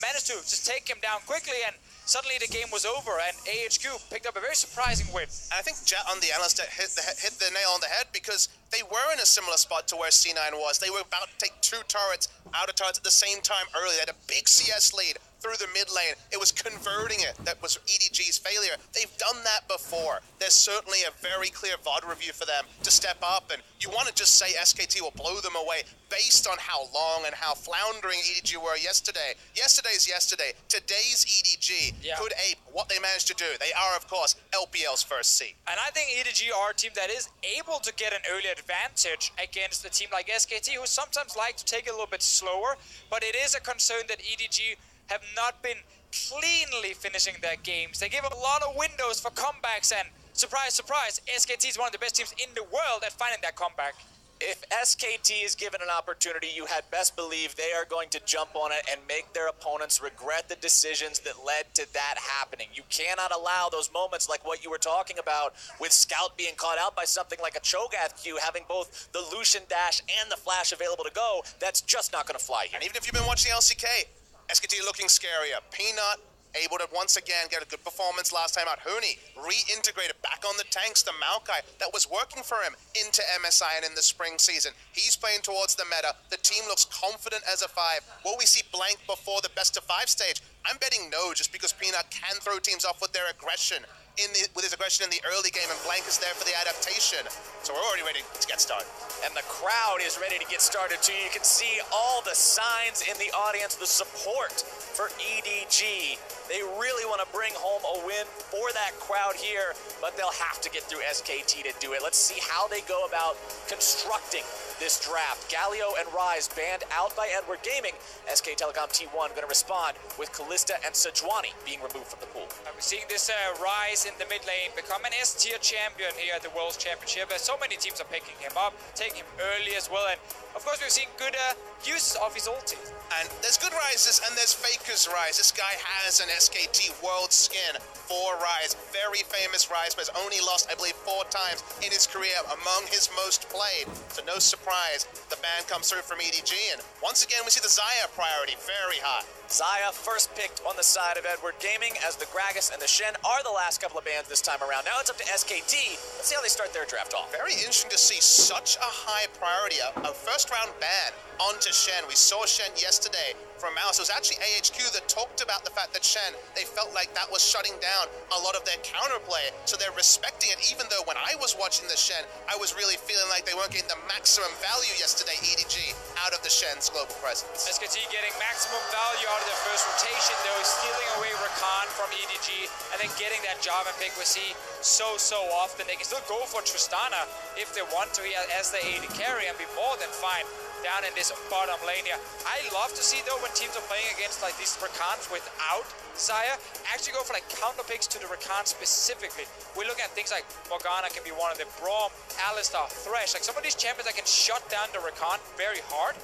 managed to just take him down quickly, and suddenly the game was over, and AHQ picked up a very surprising win. And I think Jet on the analyst hit the nail on the head, because they were in a similar spot to where C9 was. They were about to take 2 turrets out of turrets at the same time early. They had a big CS lead through the mid lane. It was converting it that was EDG's failure. They've done that before. There's certainly a very clear VOD review for them to step up, and you want to just say SKT will blow them away based on how long and how floundering EDG were yesterday. Yesterday's yesterday. Today's EDG could ape what they managed to do. They are, of course, LPL's first seed. And I think EDG are a team that is able to get an early advantage against a team like SKT, who sometimes like to take it a little bit slower, but it is a concern that EDG have not been cleanly finishing their games. They give up a lot of windows for comebacks, and surprise, surprise, SKT is one of the best teams in the world at finding that comeback. If SKT is given an opportunity, you had best believe they are going to jump on it and make their opponents regret the decisions that led to that happening. You cannot allow those moments like what you were talking about with Scout being caught out by something like a Cho'Gath Q, having both the Lucian dash and the flash available to go. That's just not going to fly here. And even if you've been watching LCK, SKT looking scarier. Peanut able to once again get a good performance last time out. Huni reintegrated back on the tanks, the Maokai that was working for him into MSI and in the spring season. He's playing towards the meta. The team looks confident as a 5. Will we see Blank before the best of 5 stage? I'm betting no, just because Peanut can throw teams off with their aggression. With his aggression in the early game, and Blank is there for the adaptation. So we're already ready to get started. And the crowd is ready to get started too. You can see all the signs in the audience, the support for EDG. They really want to bring home a win for that crowd here, but they'll have to get through SKT to do it. Let's see how they go about constructing this draft. Galio and Rise banned out by Edward Gaming. SK Telecom T1 going to respond with Kalista and Sejuani being removed from the pool. We're seeing this Rise in the mid lane become an S-tier champion here at the World's Championship. So many teams are picking him up, taking him early as well, and of course we've seen good uses of his ulti. And there's good Rises and there's Faker's Rise. This guy has an SKT world skin for Rise. Very famous Rise, but has only lost, I believe, 4 times in his career, among his most played. So no surprise, the ban comes through from EDG. And once again, we see the Xayah priority very high. Xayah first picked on the side of Edward Gaming, as the Gragas and the Shen are the last couple of bans this time around. Now it's up to SKT. Let's see how they start their draft off. Very interesting to see such a high priority, a first round ban onto Shen. We saw Shen yesterday from Mouse. It was actually AHQ that talked about the fact that Shen, they felt like that was shutting down a lot of their counterplay, so they're respecting it, even though when I was watching the Shen, I was really feeling like they weren't getting the maximum value yesterday, EDG, out of the Shen's global presence. SKT getting maximum value out of their first rotation, though, stealing away Rakan from EDG, and then getting that Jarvan pick we see so often. They can still go for Tristana if they want to as the AD carry and be more than fine down in this bottom lane here. I love to see, though, when teams are playing against like these Rakans without Xayah, actually go for like counter picks to the Rakan specifically. We look at things like Morgana can be one of them, Braum, Alistar, Thresh, like some of these champions that can shut down the Rakan very hard.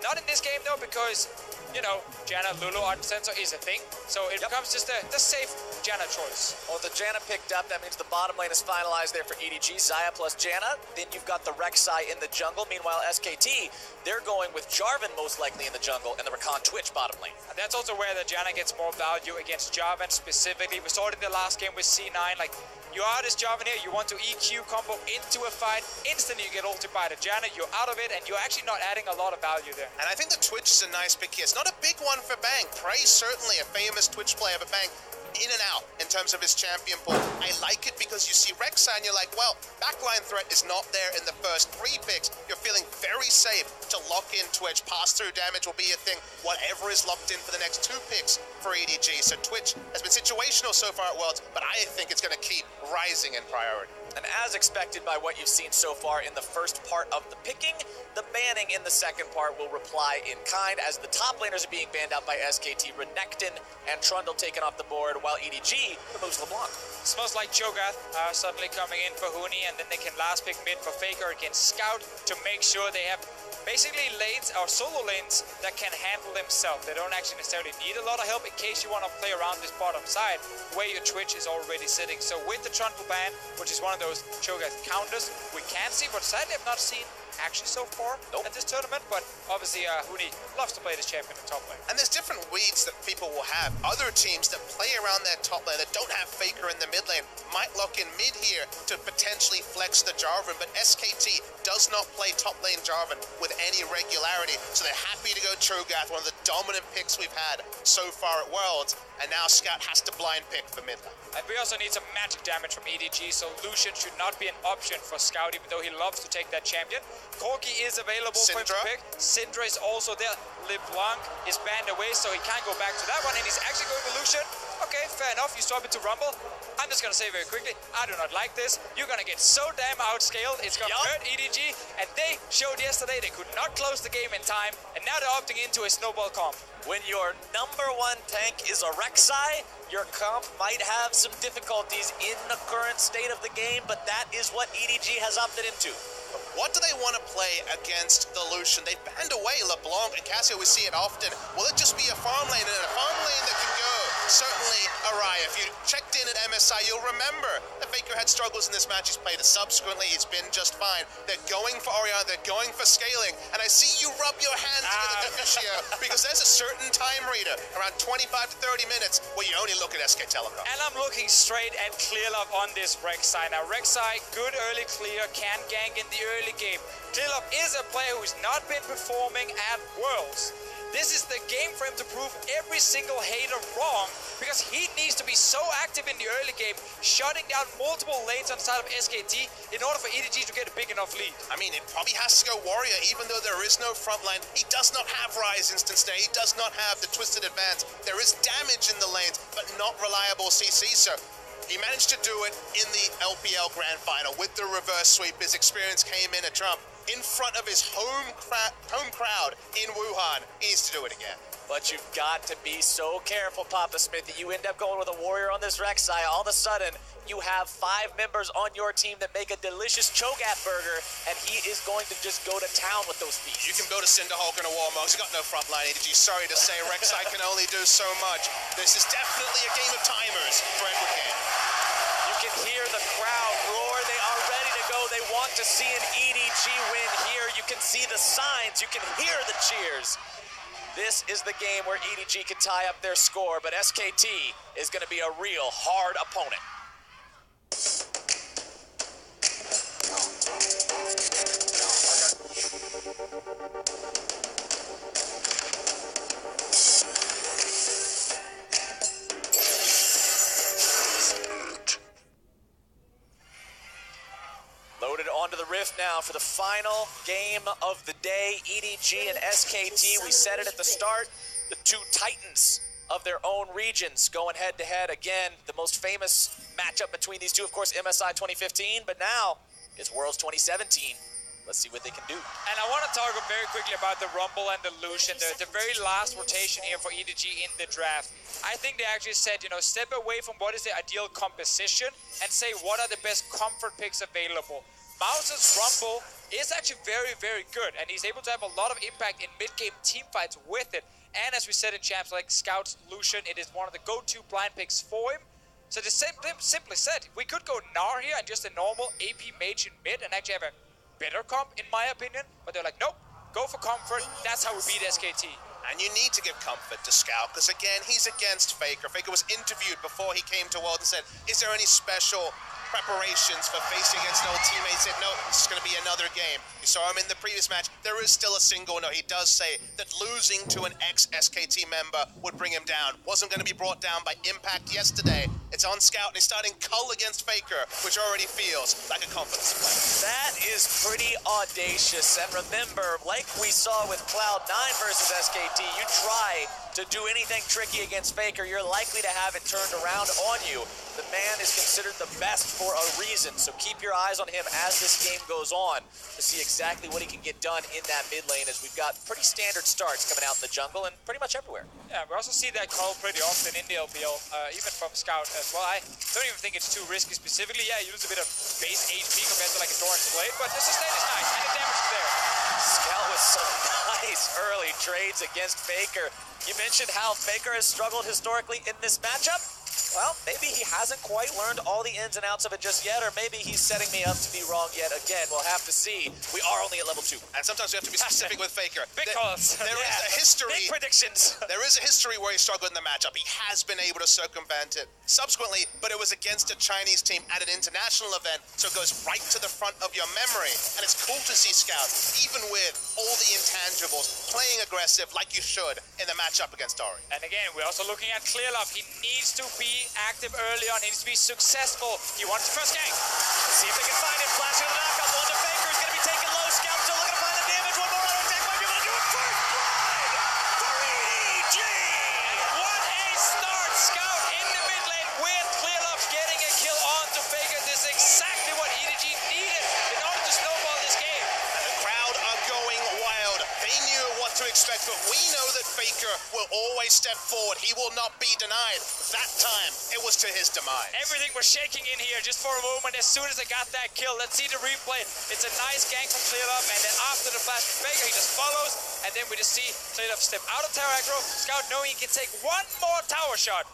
Not in this game, though, because, you know, Janna Lulu Art Sensor is a thing, so it becomes just the safe Janna choice. Well, the Janna picked up, that means the bottom lane is finalized there for EDG, Xayah plus Janna. Then you've got the Rek'Sai in the jungle. Meanwhile, SKT, they're going with Jarvan most likely in the jungle and the Rakan Twitch bottom lane. And that's also where the Janna gets more value against Jarvan specifically. We saw it in the last game with C9, like, you are this Jarvan here, you want to EQ combo into a fight, instantly you get ulted by the Janna, you're out of it, and you're actually not adding a lot of value there. And I think the Twitch is a nice pick here. It's not a big one for Bang. Prey certainly a famous Twitch player, but Bang in and out in terms of his champion pool. I like it because you see Rek'Sai and you're like, well, backline threat is not there in the first 3 picks. You're feeling very safe to lock in Twitch. Pass-through damage will be a thing. Whatever is locked in for the next 2 picks for EDG. So Twitch has been situational so far at Worlds, but I think it's going to keep rising in priority. And as expected by what you've seen so far in the first part of the picking, the banning in the second part will reply in kind, as the top laners are being banned out by SKT, Renekton and Trundle taken off the board, while EDG removes LeBlanc. Smells like Cho'Gath suddenly coming in for Huni, and then they can last pick mid for Faker against Scout to make sure they have basically lanes or solo lanes that can handle themselves. They don't actually necessarily need a lot of help in case you want to play around this bottom side where your Twitch is already sitting. So with the Trundle ban, which is one of those Cho'Gath counters, we can see, but sadly I've not seen actually so far at this tournament, but obviously Huni loves to play this champion in top lane. And there's different reads that people will have. Other teams that play around their top lane that don't have Faker in the mid lane might lock in mid here to potentially flex the Jarvan, but SKT does not play top lane Jarvan with any regularity, so they're happy to go Cho'Gath, one of the dominant picks we've had so far at Worlds, and now Scout has to blind pick for mid lane. And we also need some magic damage from EDG, so Lucian should not be an option for Scout, even though he loves to take that champion. Corki is available for him to pick. Syndra is also there. LeBlanc is banned away, so he can't go back to that one, and he's actually going to Lucian. Okay, fair enough, you swap it to Rumble. I'm just going to say very quickly, I do not like this. You're going to get so damn outscaled, it's going to hurt EDG, and they showed yesterday they could not close the game in time, and now they're opting into a snowball comp. When your #1 tank is a Rek'Sai, your comp might have some difficulties in the current state of the game, but that is what EDG has opted into. What do they want to play against the Lucian? They banned away LeBlanc and Cassio, we see it often. Will it just be a farm lane, and a farm lane that can go? Certainly Araya. If you checked in at MSI, you'll remember that Faker had struggles in this match. He's played it subsequently, he's been just fine. They're going for Orianna, they're going for scaling, and I see you rub your hands together, Deficio, because there's a certain time reader, around 25 to 30 minutes, where you only look at SK Telecom. And I'm looking straight at Clearlove on this Rek'Sai. Now, Rek'Sai, good early clear, can gank in the early game. Clearlove is a player who's not been performing at Worlds. This is the game for him to prove every single hater wrong, because he needs to be so active in the early game, shutting down multiple lanes on the side of SKT in order for EDG to get a big enough lead. I mean, it probably has to go Warrior, even though there is no front line. He does not have Rise instance there. He does not have the Twisted Advance. There is damage in the lanes, but not reliable CC, so he managed to do it in the LPL Grand Final with the reverse sweep. His experience came in a trump in front of his home crowd in Wuhan. He needs to do it again. But you've got to be so careful, Papa Smith, that you end up going with a Warrior on this Rek'Sai. All of a sudden, you have 5 members on your team that make a delicious Cho'Gath burger, and he is going to just go to town with those feasts. You can build a Cinderhulk and a Warmog. He's got no front line EDG. Sorry to say, Rek'Sai can only do so much. This is definitely a game of timers for Edward King. You can hear the crowd roar. They are ready to go. They want to see an EDG win here. You can see the signs. You can hear the cheers. This is the game where EDG can tie up their score, but SKT is going to be a real hard opponent. Loaded onto the Rift now for the final game of the day. EDG and SKT, we said it at the start, the 2 titans of their own regions going head-to-head. Again, the most famous matchup between these two, of course, MSI 2015, but now it's Worlds 2017. Let's see what they can do. And I want to talk very quickly about the Rumble and the Lucian, the very last rotation here for EDG in the draft. I think they actually said, you know, step away from what is the ideal composition and say what are the best comfort picks available. Mouse's Rumble is actually very, very good, and he's able to have a lot of impact in mid-game team fights with it. And as we said in champs like Scout's Lucian, it is one of the go-to blind picks for him. So they simply said, we could go Gnar here and just a normal AP mage in mid and actually have a better comp, in my opinion. But they're like, nope, go for comfort. That's how we beat SKT. And you need to give comfort to Scout, because again, he's against Faker. Faker was interviewed before he came to World and said, is there any special preparations for facing against an old teammate? He said, no, this is going to be another game. You saw him in the previous match. There is still a single no. He does say that losing to an ex-SKT member would bring him down. Wasn't going to be brought down by Impact yesterday. It's on Scout, and he's starting Cull against Faker, which already feels like a confidence play. That is pretty audacious. And remember, like we saw with Cloud9 versus SKT, you try to do anything tricky against Faker, you're likely to have it turned around on you. The man is considered the best for a reason, so keep your eyes on him as this game goes on to see exactly what he can get done in that mid lane, as we've got pretty standard starts coming out in the jungle and pretty much everywhere. Yeah, we also see that call pretty often in the LPL, even from Scout as well. I don't even think it's too risky specifically. Yeah, you lose a bit of base HP compared to like a Doran's Blade, but the sustain is nice, and the damage is there. Scout with some nice early trades against Faker. You mentioned how Faker has struggled historically in this matchup. Well, maybe he hasn't quite learned all the ins and outs of it just yet, or maybe he's setting me up to be wrong yet again. We'll have to see. We are only at level 2. And sometimes we have to be specific with Faker. Big calls. There is a history. Big predictions. There is a history where he struggled in the matchup. He has been able to circumvent it subsequently, but it was against a Chinese team at an international event, so it goes right to the front of your memory. And it's cool to see Scout, even with all the intangibles, playing aggressive like you should in the matchup against Ori. And again, we're also looking at Clearlove. He needs to be active early on. He needs to be successful. He wants the first gang. Let's see if they can find him. Flashing the knockup. One to Faker. He's going to be taken low. Scout still looking to find the damage. One more auto attack. Might be able to do it. First blood for EDG. And what a start. Scout in the mid lane with Clearlove getting a kill on to Faker. This is exactly what EDG needed in order to snowball this game. And the crowd are going wild. They knew what to expect, but we know that Faker will always step forward. He will not be denied. That time, it was to his demise. Everything was shaking in here just for a moment as soon as I got that kill. Let's see the replay. It's a nice gank from Clearlove, and then after the flash from Faker, he just follows, and then we just see Clearlove step out of tower aggro. Scout knowing he can take one more tower shot.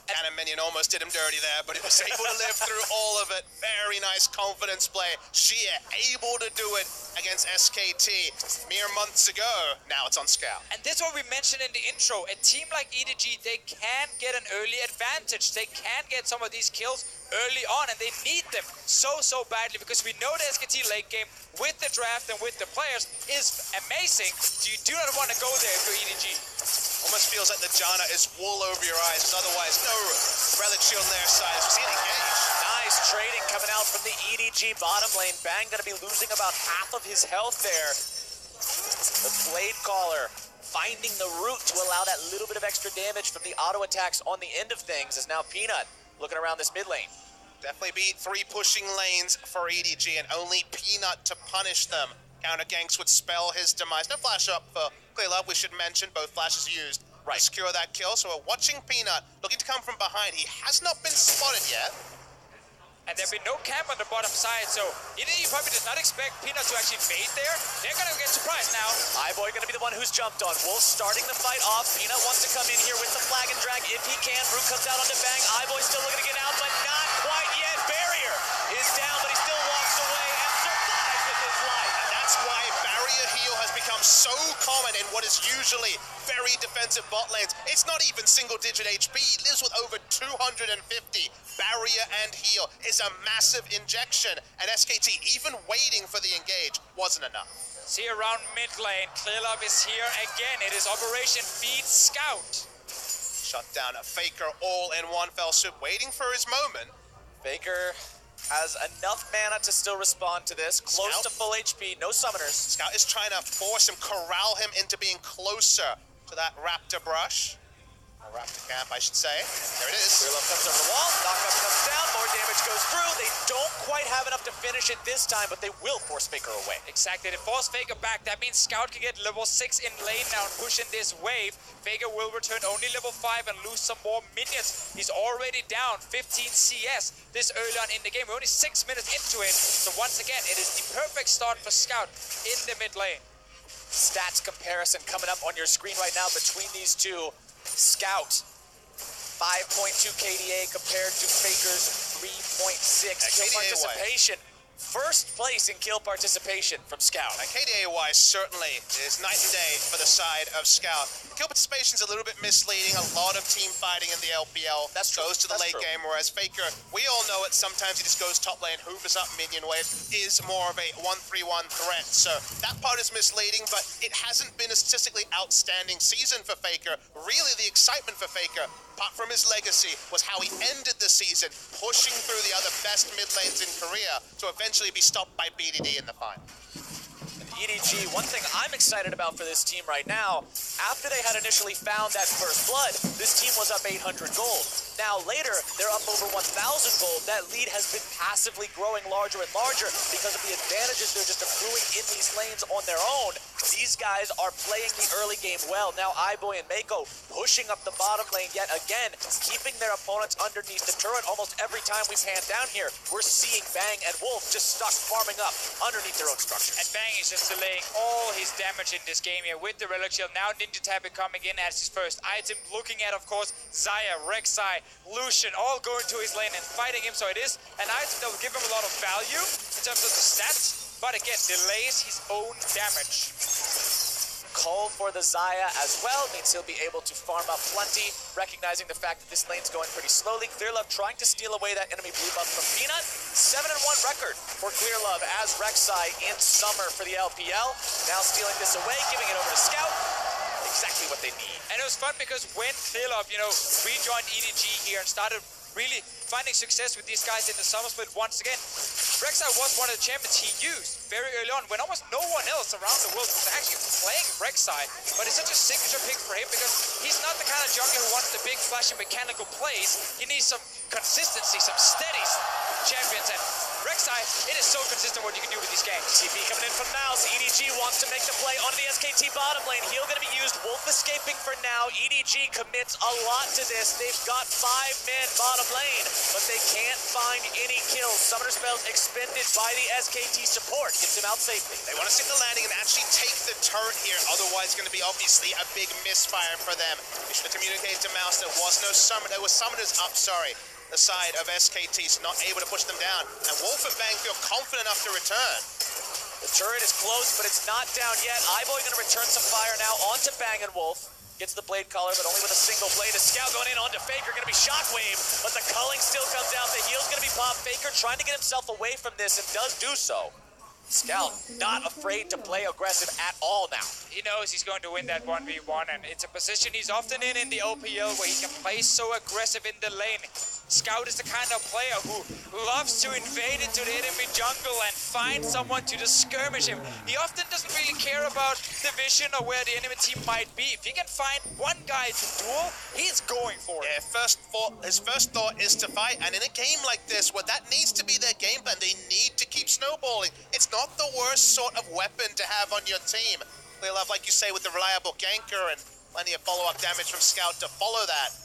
Cannon Minion almost did him dirty there, but he was able to live through all of it. Very nice confidence play. Shia able to do it against SKT mere months ago. Now it's on Scout. And this is what we mentioned in the intro. A team like EDG, they can get an early advantage. They can get some of these kills early on, and they need them so badly because we know the SKT late game with the draft and with the players is amazing. So you do not want to go there if you're EDG. Almost feels like the Janna is wool over your eyes, because otherwise no relic shield on their side. We've seen engaged. Nice trading coming out from the EDG bottom lane. Bang going to be losing about half of his health there. The Blade Caller finding the route to allow that little bit of extra damage from the auto attacks on the end of things is now Peanut looking around this mid lane. Definitely beat 3 pushing lanes for EDG, and only Peanut to punish them. Counter ganks would spell his demise. No flash up for Clearlove. We should mention both flashes used to secure that kill. So we're watching Peanut looking to come from behind. He has not been spotted yet. And there'll be no camp on the bottom side, so EDG probably does not expect Peanut to actually bait there. They're gonna get surprised now. iBoy gonna be the one who's jumped on. Wolf starting the fight off. Peanut wants to come in here with the flag and drag if he can. Root comes out on the Bang. iBoy still looking to get out, but not quite yet. Barrier is down, but he still walks away and survives with his life. And that's why barrier heal has become so common in what is usually very defensive bot lanes. It's not even single-digit HP. He lives with over 250. Barrier and heal is a massive injection, and SKT, even waiting for the engage, wasn't enough. See around mid lane, Clearlove is here again. It is Operation Feed Scout. Shut down a Faker all in one fell swoop, waiting for his moment. Faker has enough mana to still respond to this. Close Scout. to full HP, no summoners. Scout is trying to force him, corral him into being closer to that Raptor brush. Or Raptor camp, I should say. There it is. Clearlove comes over the wall, knockup comes down, more damage goes through. They don't quite have enough to finish it this time, but they will force Faker away. Exactly, they force Faker back. That means Scout can get level 6 in lane now and push in this wave. Faker will return only level 5 and lose some more minions. He's already down 15 CS this early on in the game. We're only 6 minutes into it. So once again, it is the perfect start for Scout in the mid lane. Stats comparison coming up on your screen right now between these two. Scout, 5.2 KDA compared to Faker's 3.6 kill participation. First place in kill participation from Scout. KDA-wise certainly is night and day for the side of Scout. Kill participation is a little bit misleading. A lot of team fighting in the LPL. That's true. Goes to the late game, whereas Faker, we all know it, sometimes he just goes top lane, hoovers up minion wave, is more of a 1-3-1 threat. So that part is misleading, but it hasn't been a statistically outstanding season for Faker. Really the excitement for Faker, apart from his legacy, was how he ended the season, pushing through the other best mid lanes in Korea to eventually be stopped by BDD in the final. EDG, one thing I'm excited about for this team right now, after they had initially found that first blood, this team was up 800 gold. Now later, they're up over 1,000 gold. That lead has been passively growing larger and larger because of the advantages they're just accruing in these lanes on their own. These guys are playing the early game well. Now iBoy and Mako pushing up the bottom lane yet again, keeping their opponents underneath the turret. Almost every time we pan down here, we're seeing Bang and Wolf just stuck farming up underneath their own structures. And Bang is just delaying all his damage in this game here with the Relic Shield. Now Ninja Tabby coming in as his first item. Looking at, of course, Xayah, Rek'Sai, Lucian all going to his lane and fighting him, so it is an item that will give him a lot of value in terms of the stats, but again, delays his own damage. Call for the Xayah as well means he'll be able to farm up plenty, recognizing the fact that this lane's going pretty slowly. Clearlove trying to steal away that enemy blue buff from Peanut. 7-1 record for Clearlove as Rek'Sai in summer for the LPL. Now stealing this away, giving it over to Scout. Exactly what they need. And it was fun because when Clearlove, rejoined EDG here and started really finding success with these guys in the summer split once again, Rek'Sai was one of the champions he used very early on when almost no one else around the world was actually playing Rek'Sai. But it's such a signature pick for him because he's not the kind of jungler who wants the big flashy mechanical plays. He needs some consistency, some steady champions. And Rek'Sai, it is so consistent what you can do with these games. TP coming in from Mouse. EDG wants to make the play onto the SKT bottom lane. Heal going to be used. Wolf escaping for now. EDG commits a lot to this. They've got 5 men bottom lane, but they can't find any kills. Summoner spells expended by the SKT support. Gets him out safely. They want to stick the landing and actually take the turret here. Otherwise, it's going to be obviously a big misfire for them. They should have communicated to Mouse there was no summon. There was summoners up, sorry. The side of SKT's not able to push them down. And Wolf and Bang feel confident enough to return. The turret is close, but it's not down yet. Iboy going to return some fire now onto Bang and Wolf. Gets the blade collar, but only with a single blade. A Scout going in onto Faker, going to be Shockwave, but the culling still comes out. The heal's going to be popped. Faker trying to get himself away from this and does do so. Scout not afraid to play aggressive at all now. He knows he's going to win that 1v1, and it's a position he's often in the OPL where he can play so aggressive in the lane. Scout is the kind of player who loves to invade into the enemy jungle and find someone to just skirmish him. He often doesn't really care about the vision or where the enemy team might be. If he can find one guy to duel, he's going for it. Yeah, his first thought is to fight, and in a game like this, where that needs to be their game plan, they need to keep snowballing. It's not the worst sort of weapon to have on your team. Clearlove, like you say, with the reliable ganker and plenty of follow-up damage from Scout to follow that.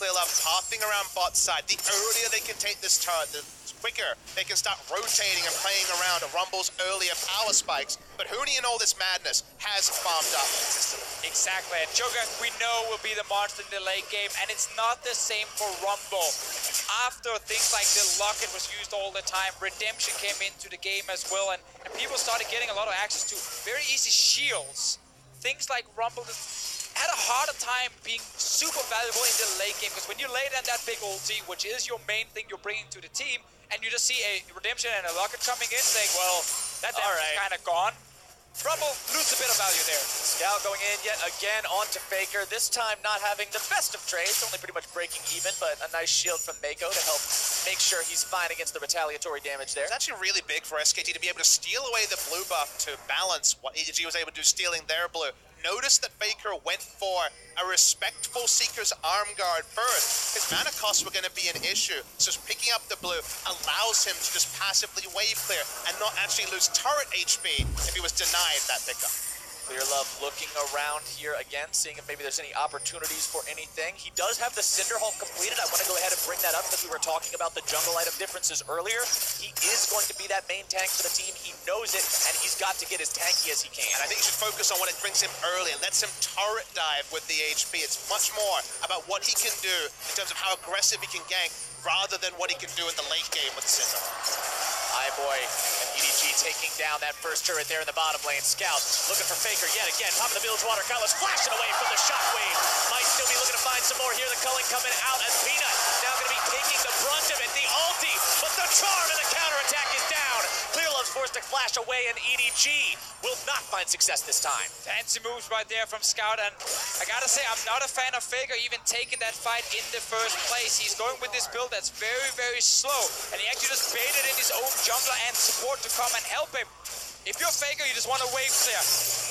Clearlove pathing around bot side. The earlier they can take this turret, the quicker they can start rotating and playing around Rumble's earlier power spikes. But Huni in all this madness has farmed up consistently. Exactly, and Joker, we know, will be the monster in the late game, and it's not the same for Rumble. After things like the Locket was used all the time, Redemption came into the game as well, and people started getting a lot of access to very easy shields. Things like Rumble had a harder time being super valuable in the late game, because when you lay down that big ulti, which is your main thing you're bringing to the team, and you just see a Redemption and a Locket coming in saying, well, that damage is kind of gone. Rumble loses a bit of value there. Scout going in yet again onto Faker, this time not having the best of trades, only pretty much breaking even, but a nice shield from Mako to help make sure he's fine against the retaliatory damage there. It's actually really big for SKT to be able to steal away the blue buff to balance what EDG was able to do stealing their blue. Notice that Faker went for a respectful Seeker's arm guard first. His mana costs were going to be an issue, so just picking up the blue allows him to just passively wave clear and not actually lose turret HP if he was denied that pickup. Clearlove looking around here again, seeing if maybe there's any opportunities for anything. He does have the Cinderhulk completed. I want to go ahead and bring that up because we were talking about the jungle item differences earlier. He is going to be that main tank for the team. He knows it, and he's got to get as tanky as he can. And I think you should focus on what it brings him early and lets him turret dive with the HP. It's much more about what he can do in terms of how aggressive he can gank rather than what he can do in the late game with Cinderhulk. Iboy and EDG taking down that first turret there in the bottom lane. Scout looking for Faker yet again. Top of the Village Water Cutlass flashing away from the Shockwave. Might still be looking to find some more here. The culling coming out as Peanut now going to be taking the brunt of it. The ulti, but the charm and the counterattack is down. Clearlove's forced to flash away, and EDG will not find success this time. Fancy moves right there from Scout, and I gotta say, I'm not a fan of Faker even taking that fight in the first place. He's going with this build that's very, very slow, and he actually just baited in his own jungler and support to come and help him. If you're Faker, you just want to wave clear.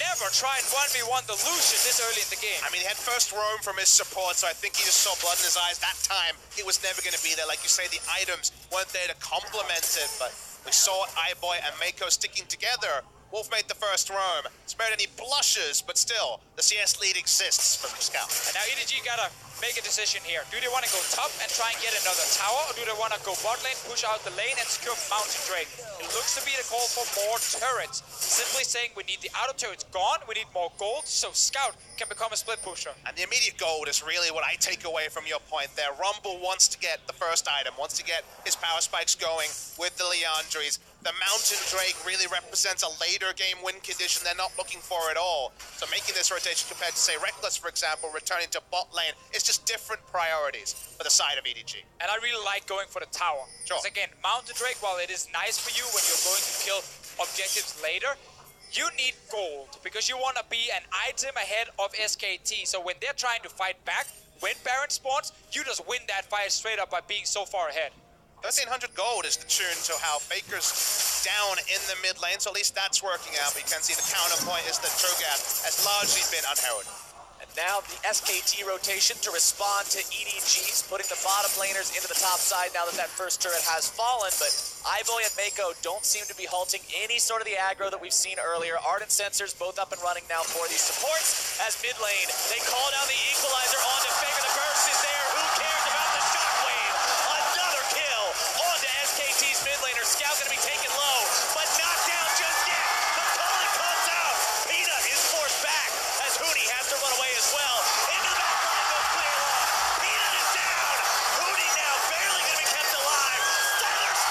Never try and 1v1 the Lucian this early in the game. I mean, he had first roam from his support, so I think he just saw blood in his eyes. That time, it was never going to be there. Like you say, the items weren't there to complement it, but we saw Iboy and Mako sticking together. Wolf made the first roam. Spared any blushes, but still, The CS lead exists from Scout. And now EDG gotta make a decision here. Do they want to go top and try and get another tower, or do they want to go bot lane, push out the lane, and secure Mountain Drake? It looks to be the call for more turrets. Simply saying we need the outer turrets gone, we need more gold, so Scout can become a split pusher. And the immediate gold is really what I take away from your point there. Rumble wants to get the first item, wants to get his power spikes going with the Leandries. The Mountain Drake really represents a later game win condition they're not looking for at all. So making this rotation compared to, say, Reckless, for example, returning to bot lane, is just different priorities for the side of EDG. And I really like going for the tower. Sure. Because again, Mountain Drake, while it is nice for you when you're going to kill objectives later, you need gold because you want to be an item ahead of SKT. So when they're trying to fight back, when Baron spawns, you just win that fight straight up by being so far ahead. 1300 gold is the tune to how Faker's down in the mid lane, so at least that's working out. But you can see the counterpoint is that Cho'Gath has largely been unheralded. And now the SKT rotation to respond to EDG's, putting the bottom laners into the top side now that that first turret has fallen. But iBoy and Mako don't seem to be halting any sort of the aggro that we've seen earlier. Ardent Sensors both up and running now for these supports. As mid lane, they call down the equalizer onto Faker. The burst is there. Who cares about the shockwave? Another kill onto SKT's mid laner. Scout going to be taken low, but not down just yet. The calling comes out. Peanut is forced back as Huni has to run away as well. Into the backline goes clear love. Peanut is down. Huni now barely going to be kept alive. Styler's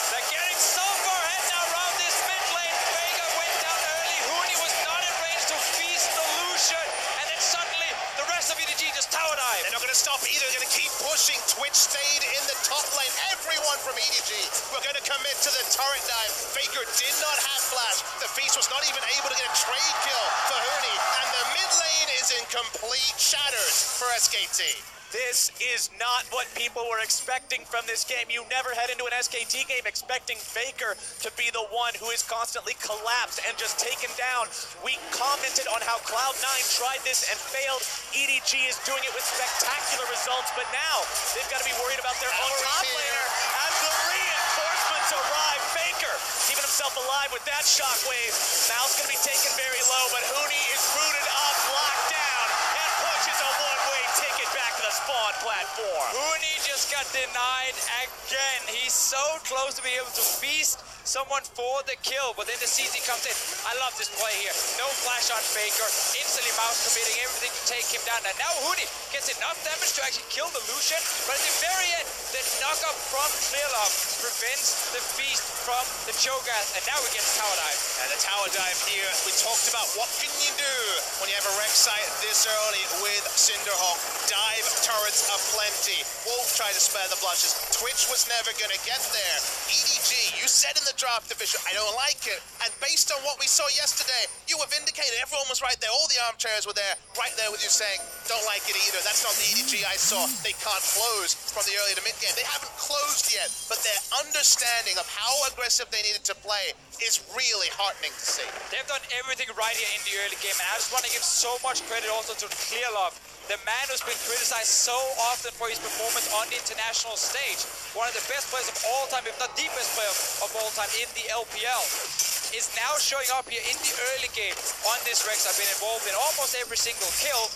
They're getting so far ahead now around this mid lane. Faker went down early. Huni was not in range to feast the Lucian. And then suddenly, the rest of EDG just tower dive. They're not going to stop either. They're going to keep pushing. Twitch stayed in the top lane. Everyone from EDG were going to commit to the turret dive. Faker did not have flash. The Feast was not even able to get a trade kill for Huni. And the mid lane is in complete shatters for SKT. This is not what people were expecting from this game. You never head into an SKT game expecting Faker to be the one who is constantly collapsed and just taken down. We commented on how Cloud9 tried this and failed. EDG is doing it with spectacular results, but now they've got to be worried about their own top laner as the reinforcements arrive. Faker keeping himself alive with that shockwave. Mal's going to be taken very low, but Huni is rooted up, locked down, and pushes a one-way ticket back to the spawn platform. Huni just got denied again. He's so close to be able to feast someone for the kill, but then the CZ comes in. I love this play here. No flash on Faker. Instantly Mouse committing everything to take him down. And now Huni gets enough damage to actually kill the Lucian, but at the very end, the knock-up from Clearlove prevents the feast from the Cho'Gath, and now we get the tower dive. And the tower dive here, we talked about what can you do when you have a wreck site this early with Cinderhawk. Dive turrets aplenty. Wolf tried to spare the blushes. Twitch was never going to get there. EDG, you said in the draft division, I don't like it. And based on what we saw yesterday, you were vindicated. Everyone was right there. All the armchairs were there, right there with you saying, don't like it either. That's not the EDG I saw. They can't close from the early to mid game. They haven't closed yet, but their understanding of how aggressive they needed to play is really heartening to see. They've done everything right here in the early game, and I just want to give so much credit also to Clearlove, the man who's been criticized so often for his performance on the international stage. One of the best players of all time, if not the best player of all time in the LPL, is now showing up here in the early game on this Rex. I've been involved in almost every single kill.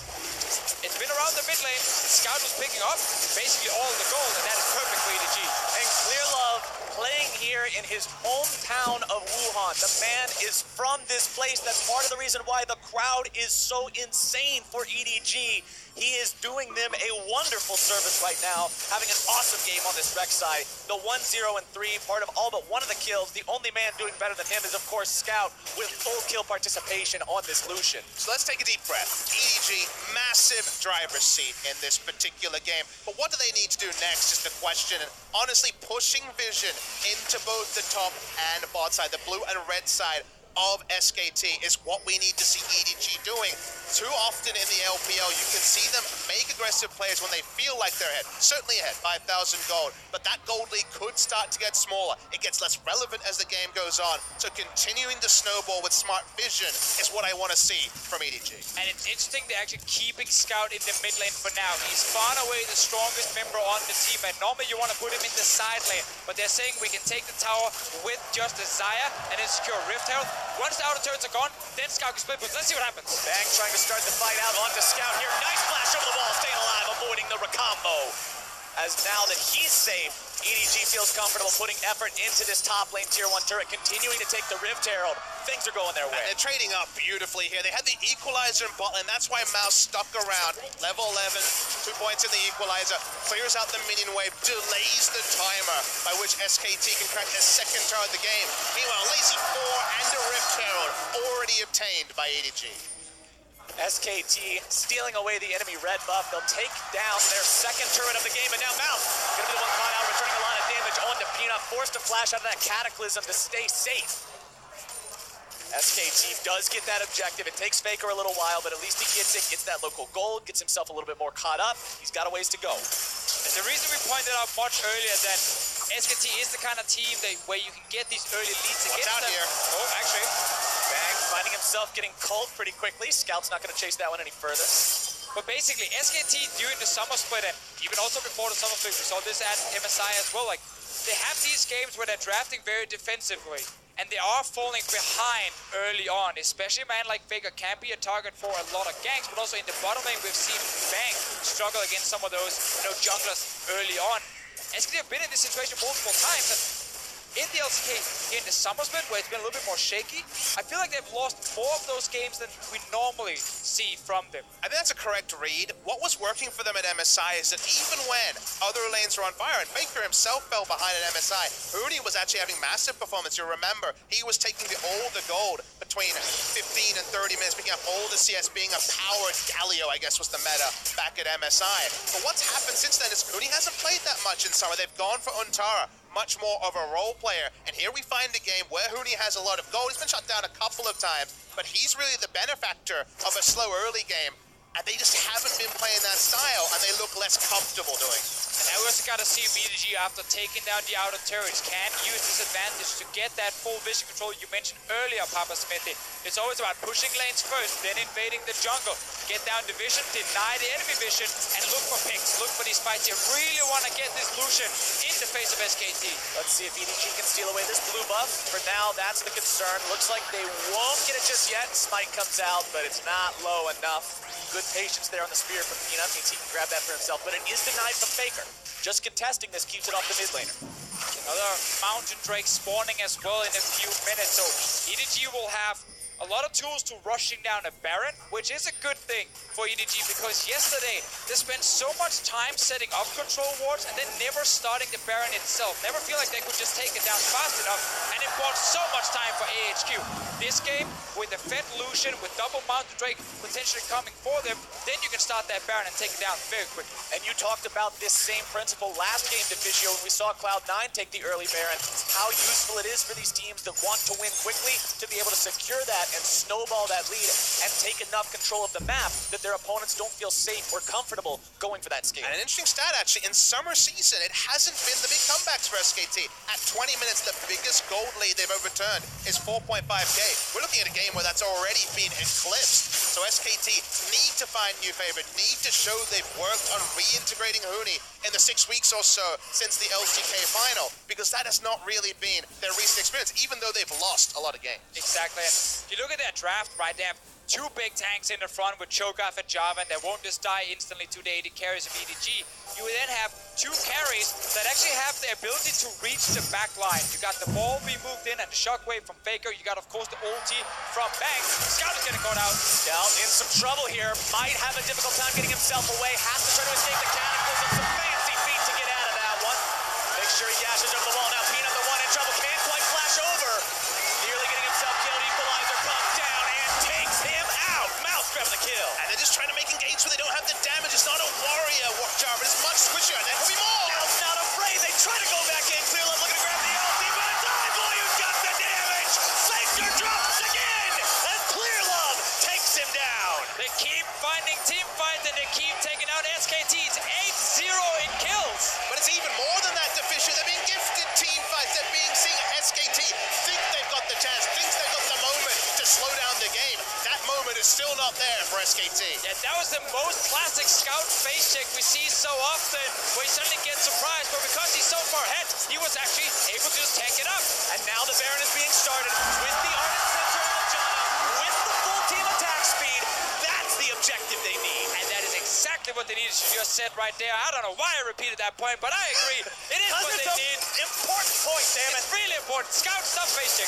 It's been around the mid lane. Scout was picking up basically all of the gold, and that is perfect for EDG. And Clearlove playing here in his hometown of Wuhan. The man is from this place. That's part of the reason why the crowd is so insane for EDG. He is doing them a wonderful service right now, having an awesome game on this Rex side. The 1-0 and 3, part of all but one of the kills. The only man doing better than him is, of course, Scout, with full kill participation on this Lucian. So let's take a deep breath. EDG, massive driver's seat in this particular game. But what do they need to do next is the question. And honestly, pushing Vision into both the top and bot side, the blue and red side of SKT, is what we need to see EDG doing. too often in the LPL, you can see them make aggressive plays when they feel like they're ahead. Certainly ahead, 5,000 gold, but that gold lead could start to get smaller. It gets less relevant as the game goes on, so continuing to snowball with smart vision is what I want to see from EDG. And it's interesting they're actually keeping Scout in the mid lane for now. He's far and away the strongest member on the team, and normally you want to put him in the side lane, but they're saying we can take the tower with just a Xayah and then secure Rift Herald. Once the outer turrets are gone, then Scout can split boost. Let's see what happens. Bang trying to start the fight out onto Scout here. Nice flash over the wall, staying alive, avoiding the recombo. As now that he's safe, EDG feels comfortable putting effort into this top lane tier 1 turret, continuing to take the Rift Herald. Things are going their way. And they're trading up beautifully here. They had the equalizer in bot lane. That's why Mouse stuck around. Level 11, 2 points in the equalizer, clears out the minion wave, delays the timer by which SKT can crack their second turret of the game. Meanwhile, Lazy 4 and a Rift Herald already obtained by EDG. SKT stealing away the enemy red buff. They'll take down their second turret of the game, and now Mouse gonna be the one caught out, returning a lot of damage onto Peanut, forced to flash out of that Cataclysm to stay safe. SKT does get that objective. It takes Faker a little while, but at least he gets it, gets that local gold, gets himself a little bit more caught up. He's got a ways to go. And the reason we pointed out much earlier that SKT is the kind of team where you can get these early leads against out them. here. Oh, actually. Bang, finding himself getting cult pretty quickly. Scout's not going to chase that one any further. But basically, SKT during the summer split, and even also before the summer split, we saw this at MSI as well, like, they have these games where they're drafting very defensively, and they are falling behind early on, especially a man like Faker can be a target for a lot of ganks, but also in the bottom lane, we've seen Bang struggle against some of those, junglers early on. SKT have been in this situation multiple times, and in the LCK, here in the summer split, where it's been a little bit more shaky, I feel like they've lost more of those games than we normally see from them. I think that's a correct read. What was working for them at MSI is that even when other lanes were on fire, and Faker himself fell behind at MSI, Huni was actually having massive performance. You remember, he was taking all the gold between 15 and 30 minutes, picking up all the CS, being a powered Galio, I guess was the meta back at MSI. But what's happened since then is Huni hasn't played that much in summer. They've gone for Untara, much more of a role player. And here we find a game where Huni has a lot of gold. He's been shut down a couple of times, but he's really the benefactor of a slow early game. And they just haven't been playing that style, and they look less comfortable doing. And now we also got to see EDG, after taking down the outer turrets, can use this advantage to get that full vision control you mentioned earlier, Papa Smithy. It's always about pushing lanes first, then invading the jungle. Get down the vision, deny the enemy vision, and look for picks, look for these fights. You really want to get this Lucian in the face of SKT. Let's see if EDG can steal away this blue buff. For now, that's the concern. Looks like they won't get it just yet. Smite comes out, but it's not low enough. Good patience there on the spear from Peanut. Means he can grab that for himself, but it is denied from Faker. Just contesting this keeps it off the mid laner. Another Mountain Drake spawning as well in a few minutes, so EDG will have a lot of tools to rushing down a Baron, which is a good thing for EDG, because yesterday they spent so much time setting up control wards and then never starting the Baron itself. Never feel like they could just take it down fast enough, and it bought so much time for AHQ. This game, with the Fed Lucian, with double Mountain Drake potentially coming for them, then you can start that Baron and take it down very quickly. And you talked about this same principle last game to Vizio when we saw Cloud9 take the early Baron. How useful it is for these teams that want to win quickly to be able to secure that and snowball that lead and take enough control of the map that their opponents don't feel safe or comfortable going for that scale. And an interesting stat, actually, in summer season, it hasn't been the big comebacks for SKT. At 20 minutes, the biggest gold lead they've overturned is 4.5k. We're looking at a game where that's already been eclipsed. So SKT need to find new favorite, need to show they've worked on reintegrating Huni in the 6 weeks or so since the LCK final, because that has not really been their recent experience, even though they've lost a lot of games. Exactly. If you look at that draft, right, they have two big tanks in the front with Cho'Gath and Jarvan that won't just die instantly to the AD carries of EDG. You then have two carries that actually have the ability to reach the back line. You got the ball being moved in and the shockwave from Faker. You got, of course, the ulti from Bang. Scout is getting caught out. Scout in some trouble here. Might have a difficult time getting himself away. Has to try to escape the Cataclysm. Some fancy feet to get out of that one. Make sure he dashes over the wall. Now Peanut, the one in trouble, can't quite flash over. Nearly getting himself killed. Equalizer comes down and takes him out. Mouse grabs the kill. And they're just trying to make engage where they don't have the damage. It's not a warrior, Jarvan. It's much squishier, and there could be more. Mouse not afraid. They try to go back in. Clear Love looking to grab the ulti, but it's Volume's got the damage. Faker drops again as Clear Love takes him down. They keep keep taking out SKT. It's 8-0 in kills. But it's even more than that, Deficio. They're being gifted team fights. They're being seen. SKT think they've got the chance, thinks they've got the moment to slow down the game. That moment is still not there for SKT. Yeah, that was the most classic scout face check we see so often, where he suddenly gets surprised, but because he's so far ahead, he was actually able to just tank it up. And now the Baron is being started with the Ardent Center and Longzhu, with the full team attack speed. That's the objective they need. And that is exactly what they needed. You just said right there. I don't know why I repeated that point, but I agree. It is what they need. Important point, damn it. It's really important. Scout, stop face check.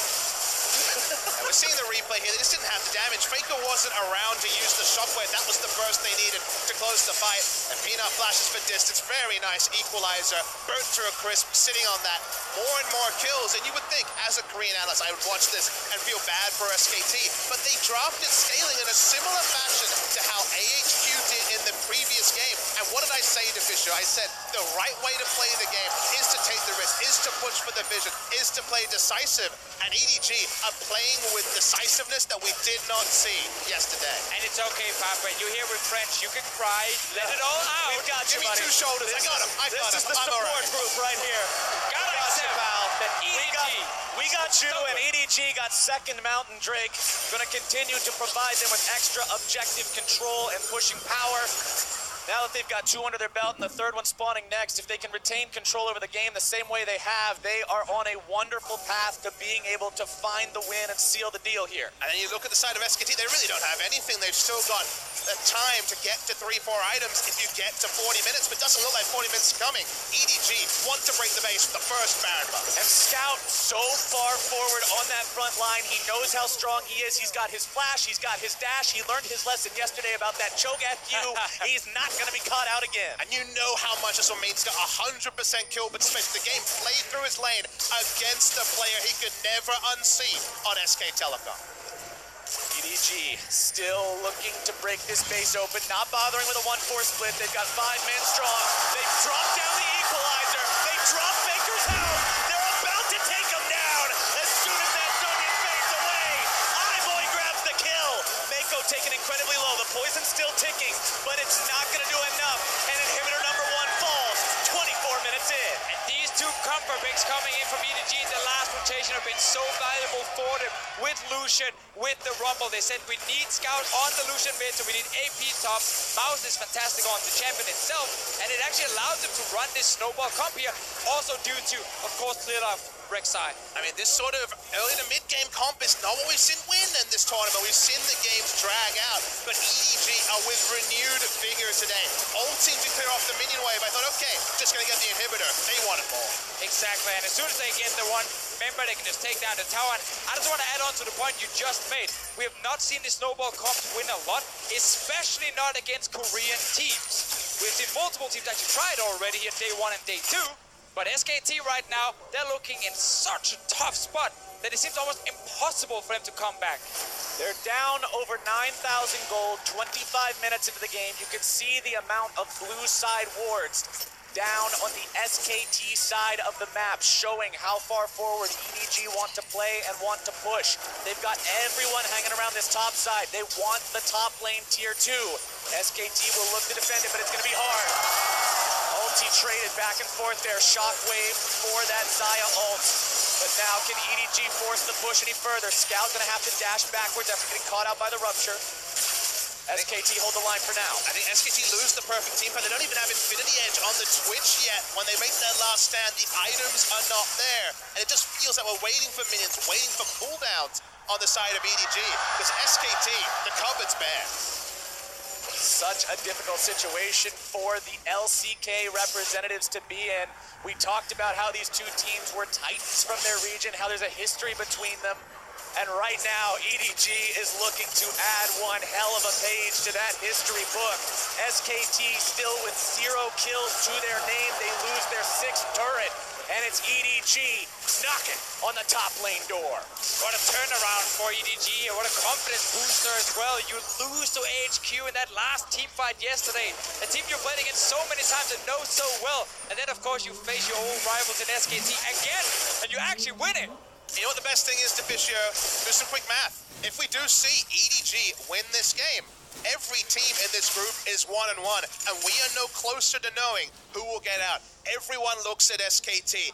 And we're seeing the replay here. They just didn't have the damage. Faker wasn't around to use the shockwave. That was the burst they needed to close the fight. And Peanut flashes for distance. Very nice equalizer. Burnt through a crisp, sitting on that. More and more kills. And you would think, as a Korean analyst, I would watch this and feel bad for SKT. But they drafted scaling in a similar fashion to how AHQ did in the previous game. And what did I say to Fisher? I said the right way to play the game is to take the risk, is to push for the vision, is to play decisive. And EDG are playing with decisiveness that we did not see yesterday. And it's okay, Papa. You're here with French. You can cry. Let it all out. We've got you, Give me buddy. 2 shoulders. I got him. I got him. This is the I'm support all right. group right here. Gotta accept that EDG. We got you, and EDG got second Mountain Drake. Going to continue to provide them with extra objective control and pushing power. Now that they've got 2 under their belt and the third one spawning next, if they can retain control over the game the same way they have, they are on a wonderful path to being able to find the win and seal the deal here. And then you look at the side of SKT, they really don't have anything. They've still got time to get to 3-4 items if you get to 40 minutes, but it doesn't look like 40 minutes is coming. EDG want to break the base with the first Baron buff. And Scout so far forward on that front line. He knows how strong he is. He's got his flash, he's got his dash. He learned his lesson yesterday about that choke FQ. He's not going to be caught out again. And you know how much this will mean. He's got 100% kill participation. The game played through his lane against a player he could never unsee on SK Telecom. EDG still looking to break this base open, not bothering with a 1-4 split. They've got 5 men strong. They've dropped down the equalizer. They drop Faker's house. They're about to take him down. As soon as that Sonya fades away, iBoy grabs the kill. Mako taken incredibly low. The poison's still ticking, but it's not going to do enough. And inhibitor number 1 falls 24 minutes in. And these 2 comfort picks coming in from EDG in the last rotation have been so valuable for them with Lucian, with the Rumble. They said we need Scout on the Lucian mid, so we need AP top. Mouse is fantastic on the champion itself, and it actually allows them to run this snowball comp here, also due to, of course, clear off Rek'Sai. I mean, this sort of early to mid-game comp is not what we've seen win in this tournament. We've seen the games drag out, but EDG are with renewed vigor today. Old team to clear off the minion wave. I thought, okay, just going to get the inhibitor. They want it more. Exactly, and as soon as they get the one, remember they can just take down the tower. And I just want to add on to the point you just made. We have not seen the snowball comps win a lot, especially not against Korean teams. We've seen multiple teams actually try it already here day 1 and day 2. But SKT right now, they're looking in such a tough spot that it seems almost impossible for them to come back. They're down over 9,000 gold, 25 minutes into the game. You can see the amount of blue side wards down on the SKT side of the map, showing how far forward EDG want to play and want to push. They've got everyone hanging around this top side. They want the top lane tier 2. SKT will look to defend it, but it's going to be hard. Ulti traded back and forth there. Shockwave for that Xayah ult. But now can EDG force the push any further? Scout going to have to dash backwards after getting caught out by the rupture. SKT hold the line for now. I think SKT lose the perfect team fight. They don't even have Infinity Edge on the Twitch yet. When they make their last stand, the items are not there. And it just feels like we're waiting for minions, waiting for cooldowns on the side of EDG. Because SKT, the cupboard's bare. Such a difficult situation for the LCK representatives to be in. We talked about how these 2 teams were titans from their region, how there's a history between them. And right now, EDG is looking to add one hell of a page to that history book. SKT still with 0 kills to their name. They lose their 6th turret. And it's EDG knocking on the top lane door. What a turnaround for EDG, and what a confidence booster as well. You lose to AHQ in that last team fight yesterday. A team you played against so many times and know so well. And then, of course, you face your old rivals in SKT again, and you actually win it. You know what the best thing is, Deficio? Do some quick math. If we do see EDG win this game, Every team in this group is 1-1, and we are no closer to knowing who will get out. Everyone looks at SKT,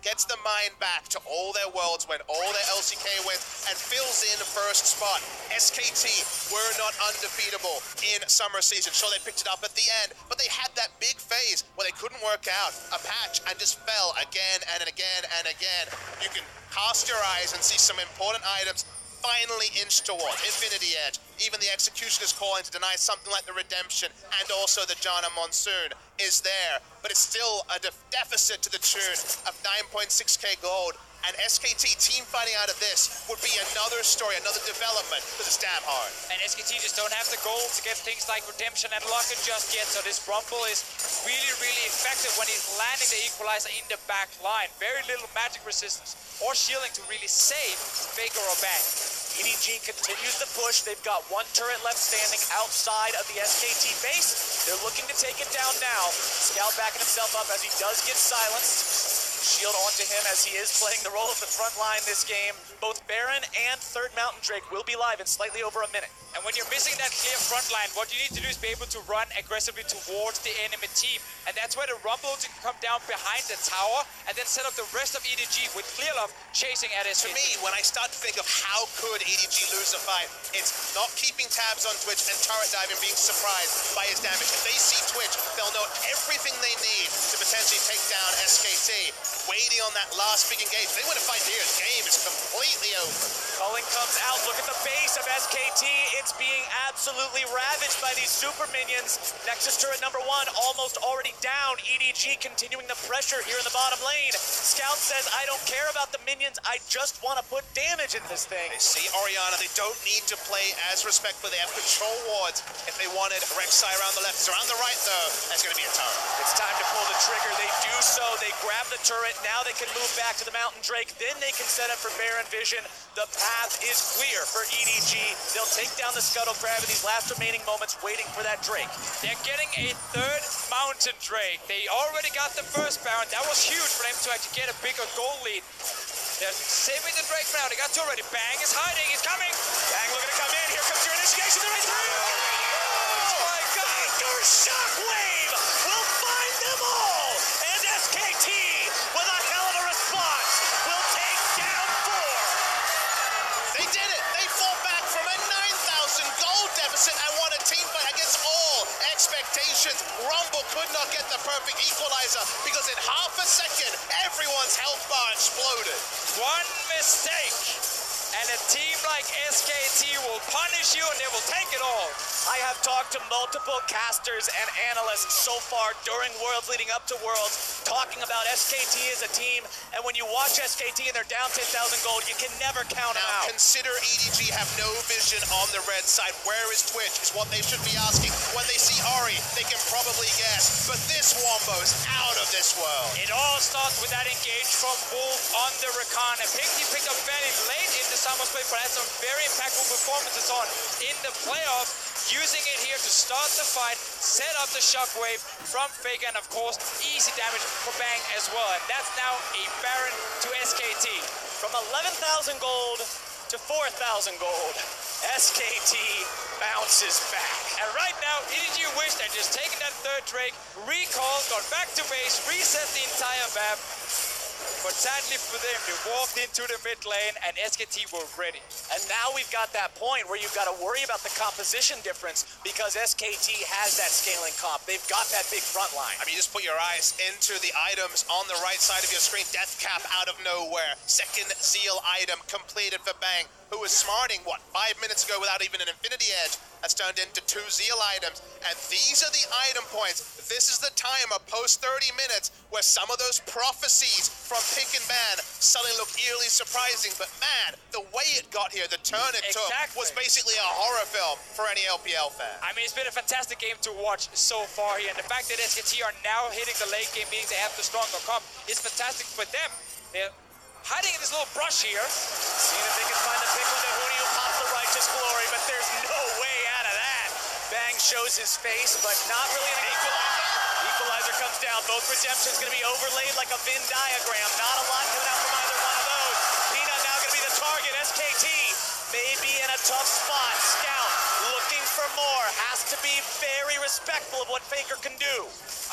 gets the mind back to all their worlds win, all their LCK wins, and fills in first spot. SKT were not undefeatable in summer season. Sure, they picked it up at the end, but they had that big phase where they couldn't work out a patch and just fell again and again and again. You can cast your eyes and see some important items finally inch towards Infinity Edge. Even the Executioner's calling to deny something like the Redemption, and also the Jana Monsoon is there, but it's still a deficit to the tune of 9.6k gold. And SKT team fighting out of this would be another story, another development, because it's damn hard. And SKT just don't have the gold to get things like Redemption and Locket just yet, so this Rumble is really, really effective when he's landing the equalizer in the back line. Very little magic resistance or shielding to really save Faker or Bang. EDG continues the push. They've got one turret left standing outside of the SKT base. They're looking to take it down now. Scout backing himself up as he does get silenced. Shield onto him as he is playing the role of the front line this game. Both Baron and third Mountain Drake will be live in slightly over a minute. And when you're missing that clear front line, what you need to do is be able to run aggressively towards the enemy team. And that's where the Rumble can come down behind the tower and then set up the rest of EDG with Clearlove chasing at SKT. To me, when I start to think of how could EDG lose a fight, it's not keeping tabs on Twitch and turret diving, being surprised by his damage. If they see Twitch, they'll know everything they need to potentially take down SKT. Waiting on that last big engage. If they win a fight here, the game is completely over. Culling comes out. Look at the base of SKT. It's being absolutely ravaged by these super minions. Nexus turret number 1 almost already down. EDG continuing the pressure here in the bottom lane. Scout says, I don't care about the minions. I just want to put damage in this thing. They see Orianna. They don't need to play as respectfully. They have control wards. If they wanted Rek'Sai around the left, it's around the right, though. That's going to be a turret. It's time to pull the trigger. They do so. They grab the turret. Now they can move back to the Mountain Drake. Then they can set up for Baron Vision. The path is clear for EDG. They'll take down the Scuttle Crab in these last remaining moments, waiting for that Drake. They're getting a third Mountain Drake. They already got the first Baron. That was huge for them to actually get a bigger goal lead. They're saving the Drake for now. They got two already. Bang is hiding. He's coming. Bang looking to come in. Here comes your initiation. They're right through. Oh my God. Victor Shockwave will find them all. And SKT, with a hell of a response, will take down 4. They did it. They fought back from a 9,000 gold deficit and won a team fight against all expectations. Rumble could not get the perfect equalizer because in half a second, everyone's health bar exploded. One mistake, and a team like SKT will punish you and they will take it all. I have talked to multiple casters and analysts so far during Worlds leading up to Worlds, talking about SKT as a team, and when you watch SKT and they're down 10,000 gold, you can never count them out. Consider EDG have no vision on the red side. Where is Twitch is what they should be asking. When they see Ori, they can probably guess, but this Wombo is out of this world. It all starts with that engage from Wolf on the Rakan. And he picked up fairly late in the summer split, but had some very impactful performances on in the playoffs. Using it here to start the fight, set up the shockwave from Faker, and of course, easy damage for Bang as well. And that's now a Baron to SKT. From 11,000 gold to 4,000 gold, SKT bounces back. And right now, EDG wish they'd just taken that third Drake, recalled, gone back to base, reset the entire map. But sadly for them, they walked into the mid lane and SKT were ready. And now we've got that point where you've got to worry about the composition difference because SKT has that scaling comp. They've got that big front line. I mean, you just put your eyes into the items on the right side of your screen. Death Cap out of nowhere. Second Zeal item completed for Bang, who was smarting, 5 minutes ago without even an Infinity Edge. That's turned into 2 Zeal items. And these are the item points. This is the time of post 30 minutes where some of those prophecies from pick and ban suddenly look eerily surprising. But man, the way it got here, the turn it took, was basically a horror film for any LPL fan. I mean, it's been a fantastic game to watch so far here. And the fact that SKT are now hitting the late game, meaning they have the stronger comp, is fantastic for them. They're hiding in this little brush here. Seeing if they can find the pick when the Huniu pops the righteous glory, but there's no way out of that. Bang shows his face, but not really an equalizer. Equalizer comes down. Both redemptions going to be overlaid like a Venn diagram. Not a lot coming out from either one of those. Peanut now going to be the target. SKT may be in a tough spot. Scout looking for more, has to be very respectful of what Faker can do.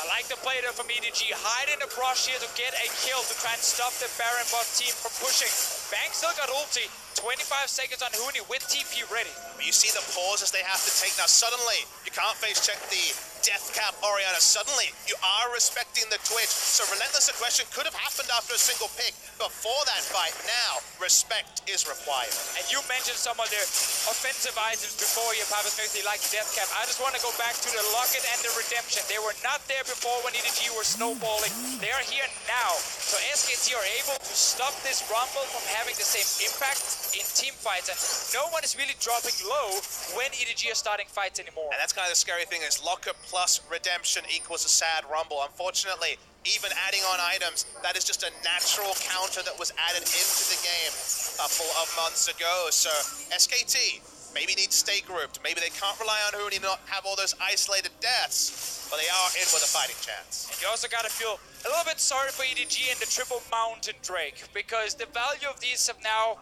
I like the play there from EDG. Hide in the brush here to get a kill to try and stop the Baron bot team from pushing. Bang still got ulti. 25 seconds on Huni with TP ready. You see the pauses they have to take now. Suddenly, you can't face check the death cap Orianna. Suddenly, you are respecting the Twitch. So Relentless Aggression could have happened after a single pick before that fight. Now, respect is required. And you mentioned some of the offensive items before your Papa Smith, like death cap. I just want to go back to the Locket and the Redemption. They were not there before when EDG were snowballing. They are here now. So SKT are able to stop this Rumble from having the same impact in team fights, and no one is really dropping low when EDG are starting fights anymore. And that's kind of the scary thing is Locker plus Redemption equals a sad Rumble. Unfortunately, even adding on items, that is just a natural counter that was added into the game a couple of months ago. So SKT maybe need to stay grouped. Maybe they can't rely on Huni, not have all those isolated deaths, but they are in with a fighting chance. And you also got to feel a little bit sorry for EDG and the Triple Mountain Drake, because the value of these have now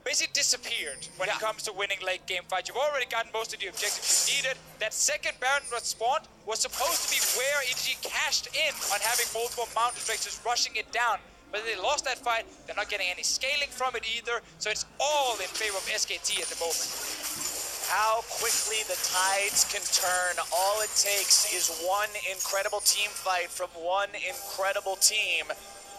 basically disappeared when it comes to winning late game fights. You've already gotten most of the objectives you needed. That second Baron that spawned was supposed to be where EDG cashed in on having multiple Mountain Drakes just rushing it down. But they lost that fight. They're not getting any scaling from it either. So it's all in favor of SKT at the moment. How quickly the tides can turn. All it takes is one incredible team fight from one incredible team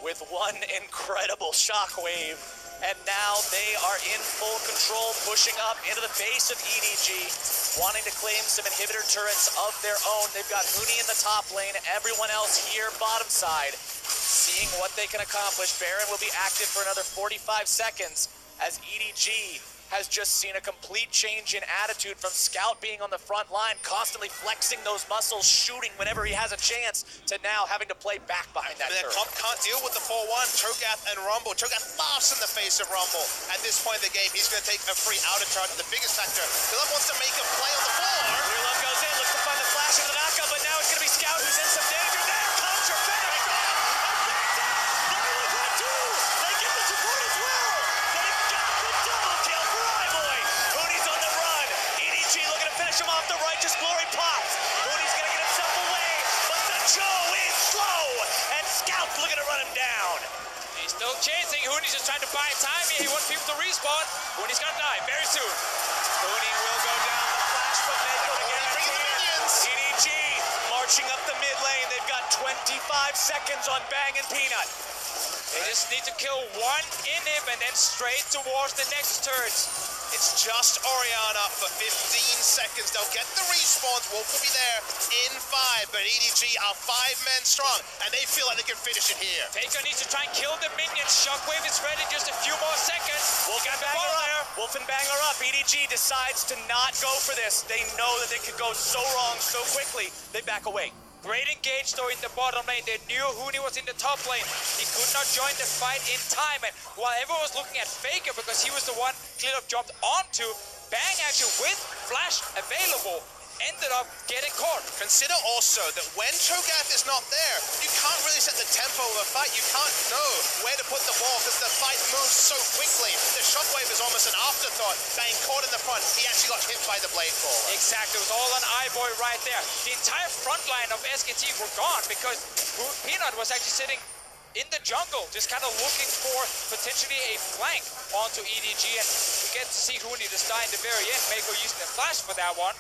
with one incredible shockwave. And now they are in full control, pushing up into the base of EDG, wanting to claim some inhibitor turrets of their own. They've got Huni in the top lane, everyone else here bottom side, seeing what they can accomplish. Baron will be active for another 45 seconds as EDG has just seen a complete change in attitude from Scout being on the front line, constantly flexing those muscles, shooting whenever he has a chance, to now having to play back behind that turret. Comp can't deal with the 4-1. Cho'Gath and Rumble. Cho'Gath laughs in the face of Rumble. At this point in the game, he's going to take a free outer charge. The biggest factor, Philip wants to make a play on the floor. Love goes in, looks to find the flash of the knockout, but now it's going to be Scout who's in some danger. There comes your finish. They get the support as well. They've got the double kill for Iboy. Huni's on the run. EDG looking to finish him off. The righteous glory pops. Huni's going to get himself away, but the Cho is slow, and Scout's looking to run him down. He's still chasing. Huni's just trying to buy time here. He wants people to respawn. Huni's going to die very soon. Huni will go down. The flash from Mejor to guarantee. EDG marching up the mid lane. They've got 25 seconds on Bang and Peanut. They just need to kill one inhib and then straight towards the next turret. It's just Orianna for 15 seconds. They'll get the respawns. Wolf will be there in 5, but EDG are 5 men strong, and they feel like they can finish it here. Faker needs to try and kill the minions. Shockwave is ready, just a few more seconds. Wolf and Bang are up. Wolf and Bang are up. EDG decides to not go for this. They know that they could go so wrong so quickly. They back away. Great engage though in the bottom lane. They knew Huni was in the top lane. He could not join the fight in time. And while everyone was looking at Faker because he was the one Clear jumped onto, Bang actually with flash available ended up getting caught. Consider also that when Cho'Gath is not there, you can't really set the tempo of a fight. You can't know where to put the ball because the fight moves so quickly. The shockwave is almost an afterthought. Bang caught in the front. He actually got hit by the blade fall. Exactly. It was all on Iboy right there. The entire front line of SKT were gone because Peanut was actually sitting in the jungle, just kind of looking for potentially a flank onto EDG, and we get to see Huni just die in the very end. Mako using the flash for that one.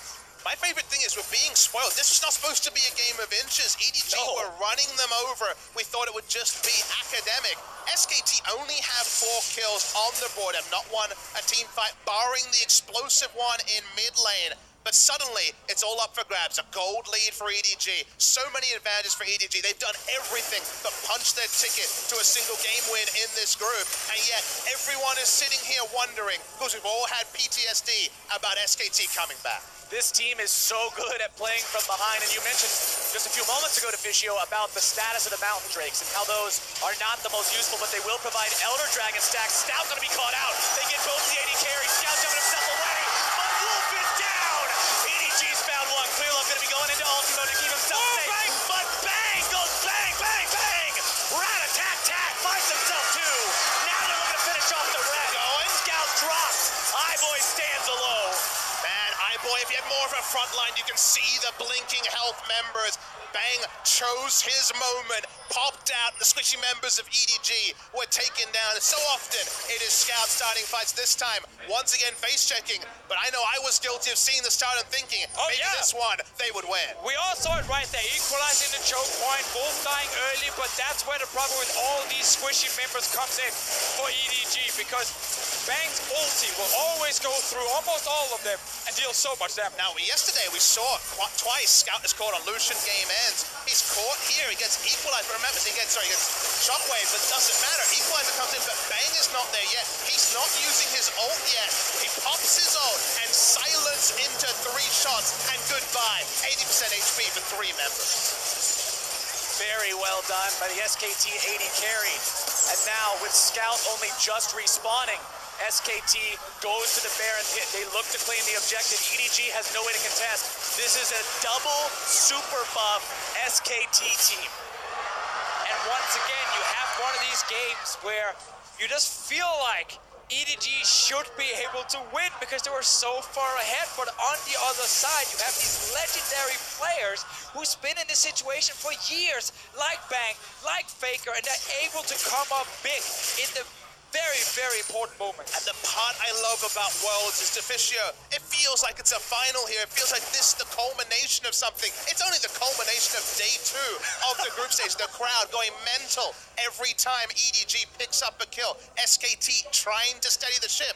My favorite thing is we're being spoiled. This was not supposed to be a game of inches. EDG were running them over. We thought it would just be academic. SKT only have 4 kills on the board, have not won a team fight, barring the explosive one in mid lane. But suddenly, it's all up for grabs. A gold lead for EDG. So many advantages for EDG. They've done everything but punch their ticket to a single game win in this group. And yet, everyone is sitting here wondering, because we've all had PTSD about SKT coming back. This team is so good at playing from behind, and you mentioned just a few moments ago to Fischio about the status of the Mountain Drakes and how those are not the most useful, but they will provide Elder Dragon stacks. Scout gonna be caught out. They get both the AD carry. Scout jumping himself away, but Wolf is down. EDG's found one. Clearlove gonna be going into ultimate mode to keep himself safe, but Bang goes bang, bang, bang. Rat-a-tat-tat finds himself two. Now they're looking to finish off the red. Scout drops. Iboy stands alone. Man, Iboy, if you had more front line, you can see the blinking health members. Bang chose his moment, popped out. The squishy members of EDG were taken down. So often it is Scout starting fights. This time, once again, face checking. But I know I was guilty of seeing the start and thinking, maybe this one, they would win. We all saw it right there. Equalizing the choke point, both dying early, but that's where the problem with all these squishy members comes in for EDG, because Bang's ulti will always go through almost all of them and deal so much damage. Now, yesterday we saw twice Scout is caught on Lucian, game ends. He's caught here, he gets equalized, but remember, he gets shockwave, but it doesn't matter. Equalizer comes in, but Bang is not there yet. He's not using his ult yet. He pops his ult and silence into 3 shots, and goodbye. 80% HP for 3 members. Very well done by the SKT 80 carry. And now with Scout only just respawning, SKT goes to the Baron pit. They look to claim the objective. EDG has no way to contest. This is a double super buff SKT team. And once again, you have one of these games where you just feel like EDG should be able to win because they were so far ahead, but on the other side, you have these legendary players who's been in this situation for years, like Bang, like Faker, and they're able to come up big in the very, very important moment. And the part I love about Worlds is Deficio. It feels like it's a final here. It feels like this is the culmination of something. It's only the culmination of day 2 of the group stage. The crowd going mental every time EDG picks up a kill. SKT trying to steady the ship.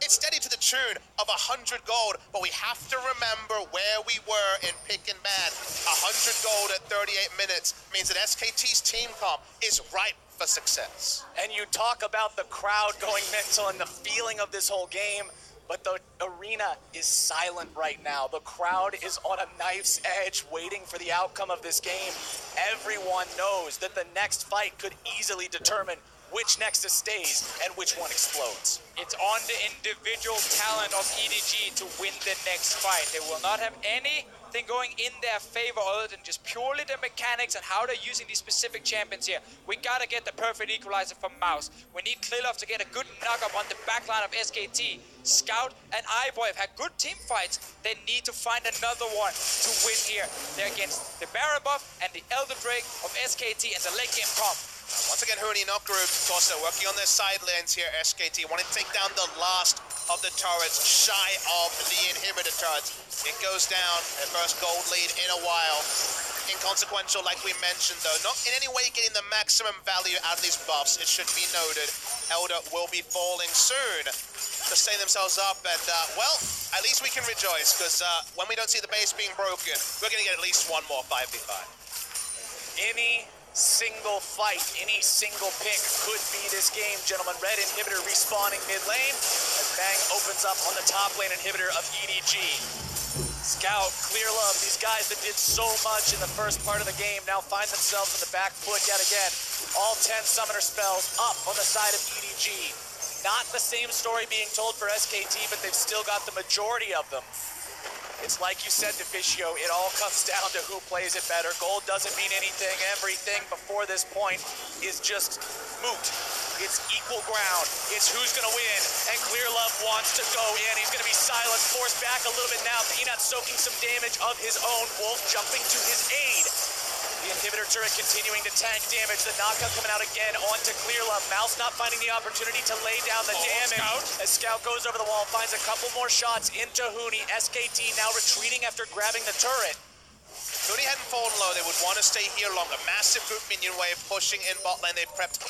It's steady to the tune of 100 gold, but we have to remember where we were in pick and ban. 100 gold at 38 minutes means that SKT's team comp is ripe for success. And you talk about the crowd going mental and the feeling of this whole game, but the arena is silent right now. The crowd is on a knife's edge waiting for the outcome of this game. Everyone knows that the next fight could easily determine which Nexus stays and which one explodes. It's on the individual talent of EDG to win the next fight. They will not have anything going in their favor other than just purely the mechanics and how they're using these specific champions here. We gotta get the perfect equalizer from Mouse. We need Klilov to get a good knock-up on the backline of SKT. Scout and iBoy have had good team fights. They need to find another one to win here. They're against the Baron buff and the Elder Drake of SKT and the late game comp. Once again, Huni not grouped. Of course, they're working on their side lanes here. SKT wanting to take down the last of the turrets, shy of the inhibitor turrets. It goes down, their first gold lead in a while. Inconsequential, like we mentioned, though. Not in any way getting the maximum value out of these buffs, it should be noted. Elder will be falling soon to stay themselves up, and, well, at least we can rejoice, because when we don't see the base being broken, we're going to get at least one more 5v5. Any single fight, any single pick could be this game, gentlemen. Red inhibitor respawning mid lane as Bang opens up on the top lane inhibitor of EDG. Scout, Clear Love, these guys that did so much in the first part of the game now find themselves on the back foot yet again. All 10 summoner spells up on the side of EDG. Not the same story being told for SKT, but they've still got the majority of them. It's like you said, Deficio, it all comes down to who plays it better. Gold doesn't mean anything. Everything before this point is just moot. It's equal ground. It's who's going to win. And Clear Love wants to go in. He's going to be silenced, forced back a little bit now. Peanut soaking some damage of his own. Wolf jumping to his aid. The inhibitor turret continuing to tank damage. The knockout coming out again onto Clear Love. Mouse not finding the opportunity to lay down the damage. As Scout goes over the wall, finds a couple more shots into Huni. SKT now retreating after grabbing the turret. If Huni hadn't fallen low, they would want to stay here longer. Massive group minion wave pushing in bot lane. They prepped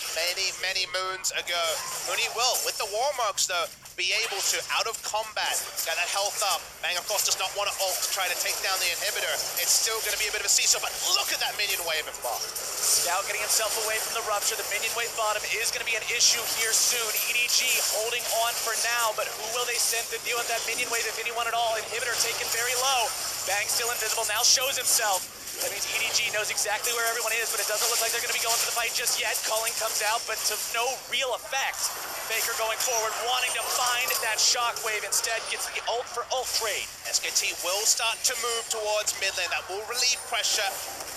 many moons ago. Huni will, with the war marks though, be able to, out of combat, get that health up. Bang, of course, does not want to ult to try to take down the inhibitor. It's still going to be a bit of a seesaw, but look at that minion wave in bot. Scout getting himself away from the rupture. The minion wave bottom is going to be an issue here soon. EDG holding on for now, but who will they send to deal with that minion wave, if anyone at all? Inhibitor taken very low. Bang still invisible, now shows himself. That means EDG knows exactly where everyone is, but it doesn't look like they're going to be going for the fight just yet. Calling comes out, but to no real effect. Faker going forward, wanting to find that shockwave. Instead, gets the ult for ult trade. SKT will start to move towards mid lane. That will relieve pressure.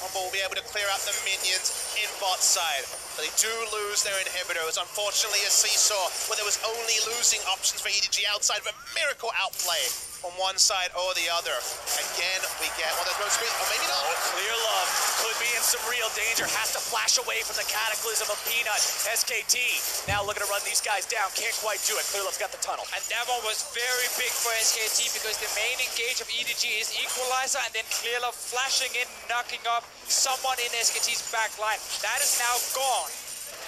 Rumble will be able to clear out the minions in bot side. But they do lose their inhibitor. It was unfortunately a seesaw where there was only losing options for EDG outside of a miracle outplay on one side or the other. Again, we get, well, there's no screen, or maybe not. Oh, Clear Love could be in some real danger. Has to flash away from the Cataclysm of Peanut. SKT now looking to run these guys down. Can't quite do it. Clear Love's got the tunnel. And that one was very big for SKT because the main engage of EDG is Equalizer and then Clear Love flashing in, knocking up someone in SKT's back line. That is now gone.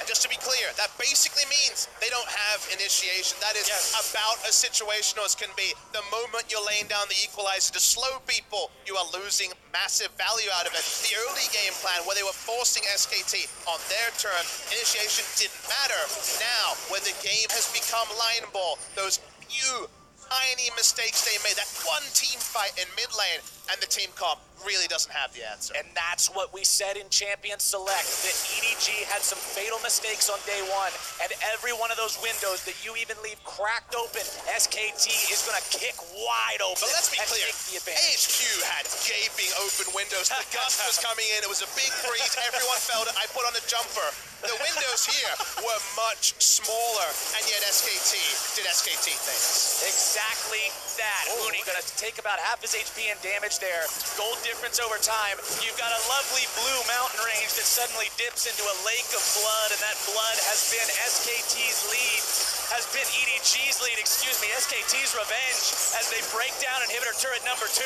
And just to be clear, that basically means they don't have initiation. That is about as situational as can be. The moment you're laying down the equalizer to slow people, you are losing massive value out of it. The early game plan where they were forcing SKT on their turn, initiation didn't matter. Now, when the game has become line ball, those few tiny mistakes they made, that one team fight in mid lane, and the team comp really doesn't have the answer. And that's what we said in Champion Select, that EDG had some fatal mistakes on day one, and every one of those windows that you even leave cracked open, SKT is going to kick wide open. But let's be clear, take the advantage. HQ had gaping open windows. The gust was coming in, it was a big breeze, everyone felt it. I put on a jumper. The windows here were much smaller, and yet SKT did SKT things. Exactly that. Mooney going to take about half his HP and damage there. Gold difference over time. You've got a lovely blue mountain range that suddenly dips into a lake of blood, and that blood has been SKT's lead, has been EDG's lead, excuse me, SKT's revenge as they break down inhibitor turret number 2.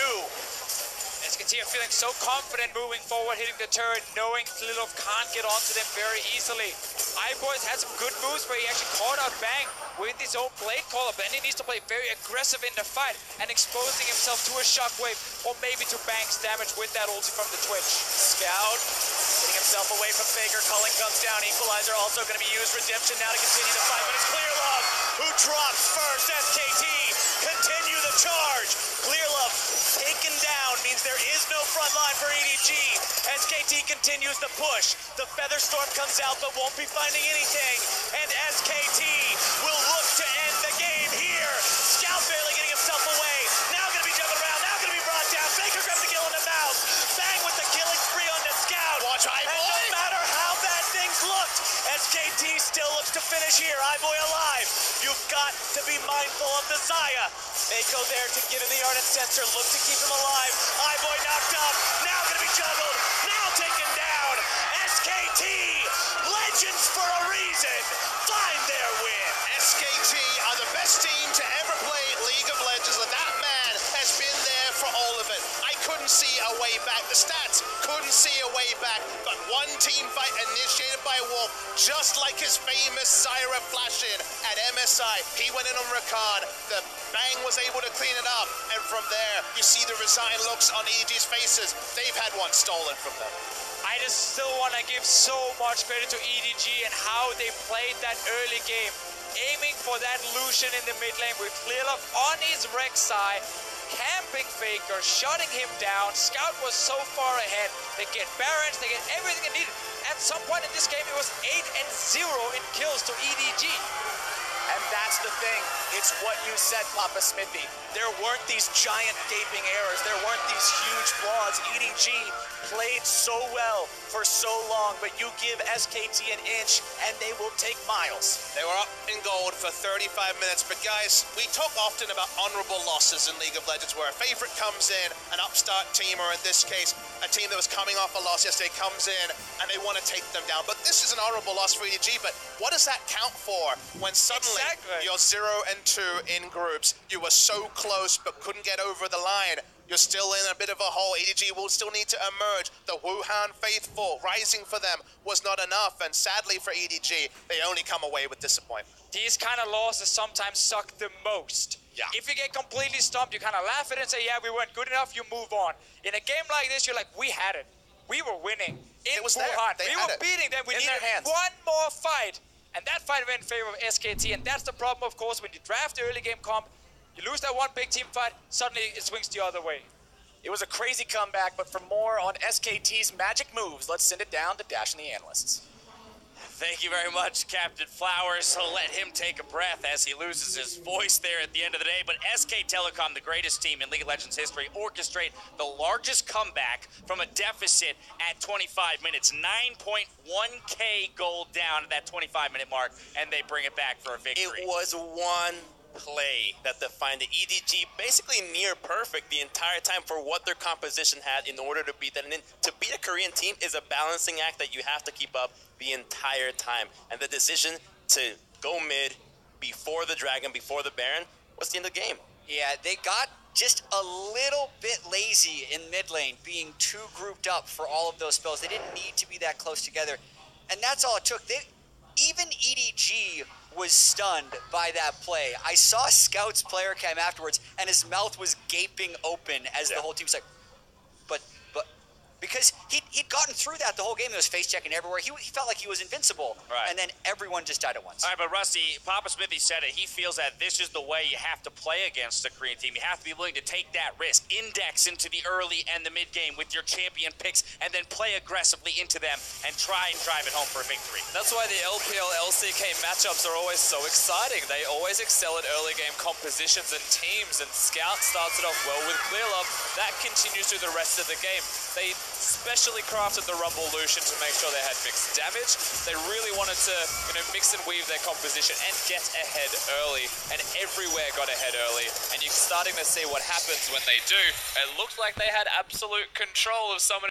SKT are feeling so confident moving forward, hitting the turret, knowing Lilov can't get onto them very easily. iBoys had some good moves where he actually caught out Bang with his own blade caller, but then he needs to play very aggressive in the fight and exposing himself to a shockwave or maybe to Bang's damage with that ulti from the Twitch. Scout getting himself away from Faker. Culling comes down. Equalizer also going to be used. Redemption now to continue the fight, but it's Clear Love who drops first. SKT continue the charge. Clear Love taken down means there is no front line for EDG. SKT continues the push. The Feather Storm comes out but won't be finding anything. And SKT will look to end the game here. Scout barely getting himself away. Now going to be juggled around. Now going to be brought down. Faker grabs the kill in the mouth. Bang with the killing spree on the Scout. Watch iBoy. And no matter how bad things looked, SKT still looks to finish here. iBoy alive. You've got to be mindful of the Zaya. Mako there to get in the Ardent Sensor. Look to keep him alive. iBoy knocked up. Now going to be juggled. Now taken down. SKT, legends for a reason, find their win. SKT are the best team to ever play League of Legends, and that man has been there for all of it. I couldn't see a way back. The stats couldn't see a way back, but one team fight initiated by Wolf, just like his famous Zyra flash-in at MSI. He went in on Rakan. The Bang was able to clean it up, and from there, you see the resigned looks on EDG's faces. They've had one stolen from them. I just still want to give so much credit to EDG and how they played that early game, aiming for that Lucian in the mid lane with Clearlove on his Rek'Sai, camping Faker, shutting him down. Scout was so far ahead. They get Barons, they get everything they needed. At some point in this game, it was 8-0 in kills to EDG. And that's the thing. It's what you said, Papa Smithy. There weren't these giant gaping errors. There weren't these huge flaws. EDG played so well for so long, but you give SKT an inch and they will take miles. They were up in gold for 35 minutes, but guys, we talk often about honorable losses in League of Legends where a favorite comes in, an upstart team, or in this case, a team that was coming off a loss yesterday comes in and they want to take them down. But this is an honorable loss for EDG, but what does that count for when suddenly you're 0-2 in groups? You were so close but couldn't get over the line. You're still in a bit of a hole. EDG will still need to emerge. The Wuhan faithful rising for them was not enough, and sadly for EDG, they only come away with disappointment. These kind of losses sometimes suck the most. Yeah. If you get completely stumped, you kind of laugh at it and say, yeah, we weren't good enough, you move on. In a game like this, you're like, we had it. We were winning. It was Wuhan. there. We were beating them. We needed one more fight. And that fight went in favor of SKT, and that's the problem, of course, when you draft the early game comp, you lose that one big team fight, suddenly it swings the other way. It was a crazy comeback, but for more on SKT's magic moves, let's send it down to Dash and the analysts. Thank you very much, Captain Flowers. So let him take a breath as he loses his voice there at the end of the day. But SK Telecom, the greatest team in League of Legends history, orchestrate the largest comeback from a deficit at 25 minutes. 9.1K gold down at that 25-minute mark, and they bring it back for a victory. It was one play that defined the EDG basically near perfect the entire time for what their composition had in order to beat that. And then to beat a Korean team is a balancing act that you have to keep up the entire time. And the decision to go mid before the Dragon, before the Baron, was the end of the game. Yeah, they got just a little bit lazy in mid lane, being too grouped up for all of those spells. They didn't need to be that close together. And that's all it took. Even EDG was stunned by that play. I saw Scout's player cam afterwards, and his mouth was gaping open as the whole team was like, but, because he'd gotten through that the whole game. He was face checking everywhere. He felt like he was invincible. Right. And then everyone just died at once. All right, but Rusty, Papa Smithy said it. He feels that this is the way you have to play against the Korean team. You have to be willing to take that risk, index into the early and the mid game with your champion picks, and then play aggressively into them and try and drive it home for a victory. That's why the LPL LCK matchups are always so exciting. They always excel at early game compositions and teams, and Scout starts it off well with Clear Love. That continues through the rest of the game. They specially crafted the Rumble Lucian to make sure they had mixed damage. They really wanted to, mix and weave their composition and get ahead early, and everywhere got ahead early, and you're starting to see what happens when they do. It looks like they had absolute control of some